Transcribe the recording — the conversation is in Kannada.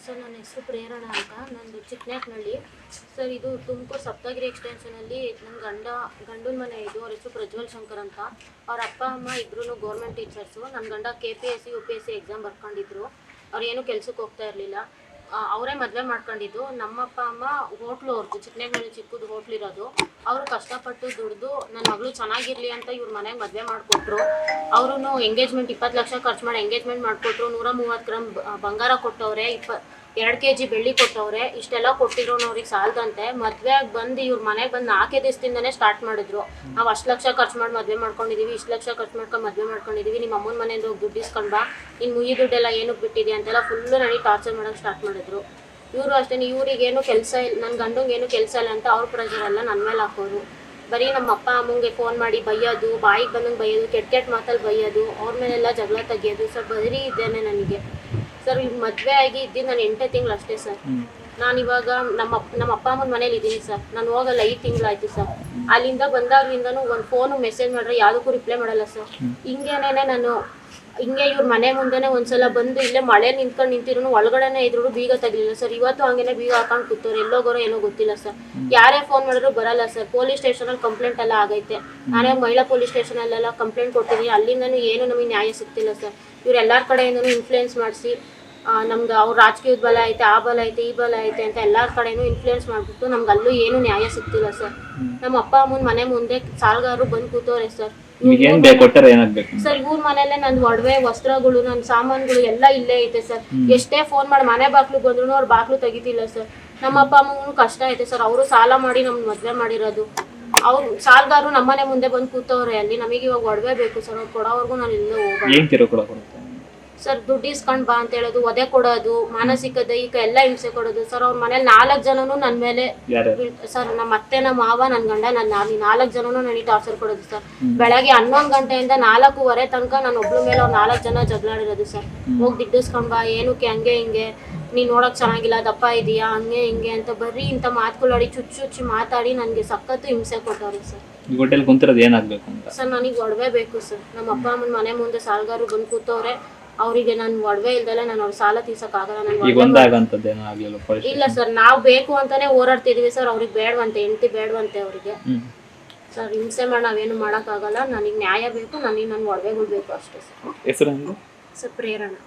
ಸರ್ ನನ್ನ ಹೆಸರು ಪ್ರೇರಣಾ ಅಂತ. ನಂದು ಚಿಕ್ಕನಾಯಕನಹಳ್ಳಿ ಸರ್. ಇದು ತುಮಕೂರು ಸಪ್ತಗಿರಿ ಎಕ್ಸ್ಟೆನ್ಷನಲ್ಲಿ ನನ್ನ ಗಂಡನ ಮನೆ. ಇದು ಅವ್ರ ಹೆಸರು ಪ್ರಜ್ವಲ್ ಶಂಕರ್ ಅಂತ. ಅವ್ರ ಅಪ್ಪ ಅಮ್ಮ ಇಬ್ಬರೂ ಗೌರ್ಮೆಂಟ್ ಟೀಚರ್ಸು. ನನ್ನ ಗಂಡ KPSC UPSC ಎಕ್ಸಾಮ್ ಬರ್ಕೊಂಡಿದ್ರು. ಅವ್ರು ಏನೂ ಕೆಲ್ಸಕ್ಕೆ ಹೋಗ್ತಾ ಇರಲಿಲ್ಲ. ಅವರೇ ಮದುವೆ ಮಾಡ್ಕೊಂಡಿದ್ದು. ನಮ್ಮ ಅಪ್ಪ ಅಮ್ಮ ಹೋಟ್ಲು ಅವ್ರದ್ದು, ಚಿಕ್ಕನಾಯಕನಹಳ್ಳಿ ಚಿಕ್ಕದು ಹೋಟ್ಲಿರೋದು. ಅವರು ಕಷ್ಟಪಟ್ಟು ದುಡಿದು ನನ್ನ ಮಗಳು ಚೆನ್ನಾಗಿರಲಿ ಅಂತ ಇವ್ರ ಮನೆಗೆ ಮದುವೆ ಮಾಡಿಕೊಟ್ರು. ಅವರು ಎಂಗೇಜ್ಮೆಂಟ್ 20 ಲಕ್ಷ ಖರ್ಚು ಮಾಡಿ ಎಂಗೇಜ್ಮೆಂಟ್ ಮಾಡಿಕೊಟ್ರು. 130 ಗ್ರಾಮ್ ಬಂಗಾರ ಕೊಟ್ಟವ್ರೆ, 2 kg ಬೆಳ್ಳಿ ಕೊಟ್ಟವ್ರೆ. ಇಷ್ಟೆಲ್ಲ ಕೊಟ್ಟಿರೋ ಅವ್ರಿಗೆ ಸಾಲದಂತೆ ಮದುವೆಯಾಗಿ ಬಂದು ಇವ್ರ ಮನೆಗೆ ಬಂದು 4 ದಿವಸದಿಂದನೇ ಸ್ಟಾರ್ಟ್ ಮಾಡಿದ್ರು. ನಾವು ಅಷ್ಟು ಲಕ್ಷ ಖರ್ಚು ಮಾಡಿ ಮದುವೆ ಮಾಡ್ಕೊಂಡಿದ್ದೀವಿ, ಇಷ್ಟು ಲಕ್ಷ ಖರ್ಚು ಮಾಡ್ಕೊಂಡು ಮದುವೆ ಮಾಡ್ಕೊಂಡಿದ್ದೀವಿ, ನಿಮ್ಮ ಅಮ್ಮನ ಮನೆಯಿಂದ ಹೋಗಿ ದುಡ್ಡು ಇಸ್ಕೊಂಡು ಬಾ, ಇನ್ನು ಮುಯಿ ದುಡ್ಡೆಲ್ಲ ಏನಕ್ಕೆ ಬಿಟ್ಟಿದೆ ಅಂತೆಲ್ಲ ಫುಲ್ಲು ನನಗೆ ಟಾರ್ಚರ್ ಮಾಡೋಕ್ಕೆ ಸ್ಟಾರ್ಟ್ ಮಾಡಿದ್ರು. ಇವರು ಅಷ್ಟೇ, ಇವ್ರಿಗೇನು ಕೆಲಸ ಇಲ್ಲ, ನನ್ನ ಗಂಡಂಗೇನು ಕೆಲಸ ಇಲ್ಲ ಅಂತ ಅವ್ರ ಪ್ರೆಷರೆಲ್ಲ ನನ್ನ ಮೇಲೆ ಹಾಕೋರು. ಬರೀ ನಮ್ಮ ಅಪ್ಪ ಅಮ್ಮಂಗೆ ಫೋನ್ ಮಾಡಿ ಬೈಯೋದು, ಬಾಯಿಗೆ ಬಂದಂಗೆ ಬೈಯೋದು, ಕೆಟ್ಟ ಮಾತಲ್ಲಿ ಬೈಯೋದು, ಅವ್ರ ಮೇಲೆಲ್ಲ ಜಗಳ ತೆಗಿಯೋದು. ಸರ್ ಬರೀ ಇದ್ದೇನೆ ನನಗೆ. ಸರ್ ಈಗ ಮದುವೆ ಆಗಿ ಇದ್ದೀನಿ ನಾನು 8 ತಿಂಗಳು ಅಷ್ಟೇ ಸರ್. ನಾನು ಇವಾಗ ನಮ್ಮ ಅಪ್ಪ ಅಮ್ಮನ ಮನೇಲಿ ಇದ್ದೀನಿ ಸರ್. ನಾನು ಹೋಗಲ್ಲ 5 ತಿಂಗಳಾಯ್ತು ಸರ್. ಅಲ್ಲಿಂದ ಬಂದಾಗ್ಲಿಂದನೂ ಒಂದು ಫೋನು ಮೆಸೇಜ್ ಮಾಡ್ರೆ ಯಾವುದಕ್ಕೂ ರಿಪ್ಲೈ ಮಾಡಲ್ಲ ಸರ್. ಹಿಂಗೆ ಇವ್ರ ಮನೆ ಮುಂದೆನೇ ಒಂದ್ಸಲ ಬಂದು ಇಲ್ಲೇ ಮಳೆ ನಿಂತಿರೋ ಒಳಗಡೆನೇ ಇದ್ರು ಬೀಗ ತೆಗಿಲಿಲ್ಲ ಸರ್. ಇವತ್ತು ಹಂಗೇನೆ ಬೀಗ ಹಾಕೊಂಡು ಕೂತವ್ರು, ಎಲ್ಲೋಗೋರೋ ಏನೋ ಗೊತ್ತಿಲ್ಲ ಸರ್. ಯಾರೇ ಫೋನ್ ಮಾಡಿದ್ರು ಬರಲ್ಲ ಸರ್. ಪೊಲೀಸ್ ಸ್ಟೇಷನಲ್ಲಿ ಕಂಪ್ಲೇಂಟ್ ಎಲ್ಲ ಆಗೈತೆ. ನಾನೇ ಮಹಿಳಾ ಪೊಲೀಸ್ ಸ್ಟೇಷನಲ್ಲೆಲ್ಲ ಕಂಪ್ಲೇಂಟ್ ಕೊಡ್ತೀನಿ. ಅಲ್ಲಿಂದನೂ ಏನು ನಮಗೆ ನ್ಯಾಯ ಸಿಗ್ತಿಲ್ಲ ಸರ್. ಇವ್ರು ಎಲ್ಲರ ಕಡೆಯಿಂದನೂ ಇನ್ಫ್ಲೂಯೆನ್ಸ್ ಮಾಡಿಸಿ ನಮ್ದು ಅವ್ರ ರಾಜಕೀಯದ ಬಲ ಐತೆ, ಆ ಬಲ ಐತೆ, ಈ ಬಲ ಐತೆ ಅಂತ ಎಲ್ಲರ ಕಡೆನೂ ಇನ್ಫ್ಲೂಯೆನ್ಸ್ ಮಾಡಿಬಿಟ್ಟು ನಮ್ಗೆ ಅಲ್ಲೂ ಏನು ನ್ಯಾಯ ಸಿಗ್ತಿಲ್ಲ ಸರ್. ನಮ್ಮ ಅಪ್ಪ ಅಮ್ಮನ ಮನೆ ಮುಂದೆ ಸಾಲಗಾರರು ಬಂದು ಕೂತವ್ರೆ ಸರ್. ಸರ್ ಇವ್ರ ಮನೇಲೆ ನನ್ನ ಒಡವೆ, ವಸ್ತ್ರಗಳು, ನನ್ನ ಸಾಮಾನುಗಳು ಎಲ್ಲ ಇಲ್ಲೇ ಐತೆ ಸರ್. ಎಷ್ಟೇ ಫೋನ್ ಮಾಡಿ ಮನೆ ಬಾಗ್ಲು ಬಂದ್ರು ಅವ್ರ ಬಾಗ್ಲು ತೆಗಿತಿಲ್ಲ ಸರ್. ನಮ್ಮ ಅಪ್ಪ ಅಮ್ಮಗೂ ಕಷ್ಟ ಐತೆ ಸರ್. ಅವರು ಸಾಲ ಮಾಡಿ ನಮ್ಗೆ ಮದುವೆ ಮಾಡಿರೋದು. ಅವ್ರು ಸಾಲಗಾರರು ನಮ್ಮನೆ ಮುಂದೆ ಬಂದು ಕೂತವ್ರೆ. ಅಲ್ಲಿ ನಮಗೆ ಇವಾಗ ಒಡವೆ ಬೇಕು ಸರ್. ಅವ್ರು ಕೊಡೋವರೆಗೂ ನಾನು ಇಲ್ಲೇ ಹೋಗೋದು ಸರ್. ದುಡ್ಡು ಇಸ್ಕೊಂಡ್ ಬಾ ಅಂತ ಹೇಳೋದು, ಒದೆ ಕೊಡೋದು, ಮಾನಸಿಕ ದೈಹಿಕ ಎಲ್ಲ ಹಿಂಸೆ ಕೊಡೋದು ಸರ್. ಅವ್ರ ಮನೇಲಿ 4 ಜನನು ನನ್ನ ಮೇಲೆ ಸರ್. ನಮ್ಮ ಅತ್ತೆ, ನಮ್ಮ ಮಾವ, ನನ್ನ ಗಂಡ, ನನ್ನ 4 ಜನನು ನನಗೆ ಟಾರ್ಚರ್ ಕೊಡೋದು ಸರ್. ಬೆಳಗ್ಗೆ 11 ಗಂಟೆಯಿಂದ 4:15 ತನಕ ನಾನು ಒಬ್ಳ ಮೇಲೆ ಅವ್ರು 4 ಜನ ಜಗಳಾಡಿರೋದು ಸರ್. ಹೋಗಿ ದುಡ್ಡು ಇಸ್ಕೊಂಡ್ ಬಾ, ಏನಕ್ಕೆ ಹಂಗೆ ಹಿಂಗೆ, ನೀನು ನೋಡೋಕೆ ಚೆನ್ನಾಗಿಲ್ಲ, ದಪ್ಪ ಇದೆಯಾ, ಹಂಗೆ ಹಿಂಗೆ ಅಂತ ಬರೀ ಇಂಥ ಮಾತುಗಳಾಡಿ ಚುಚ್ಚಿ ಮಾತಾಡಿ ನನಗೆ ಸಖತ್ತು ಹಿಂಸೆ ಕೊಟ್ಟವ್ರಿ ಸರ್. ಸರ್ ನನಗೆ ಒಡವೆ ಬೇಕು ಸರ್. ನಮ್ಮ ಅಪ್ಪ ಅಮ್ಮನ ಮನೆ ಮುಂದೆ ಸಾಲಗಾರರು ಬಂದು ಕೂತವ್ರೆ. ಅವರಿಗೆ ನಾನು ಒಡವೆ ಇಲ್ದಲೆ ನಾನು ಅವ್ರ ಸಾಲ ತೀರ್ಸಕ್ಕಾಗಲ್ಲ. ಇಲ್ಲ ಸರ್, ನಾವು ಬೇಕು ಅಂತಾನೆ ಹೋರಾಡ್ತಿದೀವಿ ಸರ್. ಅವ್ರಿಗೆ ಬೇಡವಂತೆ, ಹೆಂಡತಿ ಬೇಡವಂತೆ ಅವರಿಗೆ ಸರ್. ಹಿಂಸೆ ಮಾಡಿ ನಾವೇನು ಮಾಡೋಕ್ಕಾಗಲ್ಲ. ನನಗೆ ನ್ಯಾಯ ಬೇಕು, ನನಗೆ ನನ್ನ ಒಡವೆಗಳು ಬೇಕು ಅಷ್ಟೇ ಸರ್. ಹೆಸರು ಸರ್ ಪ್ರೇರಣಾ.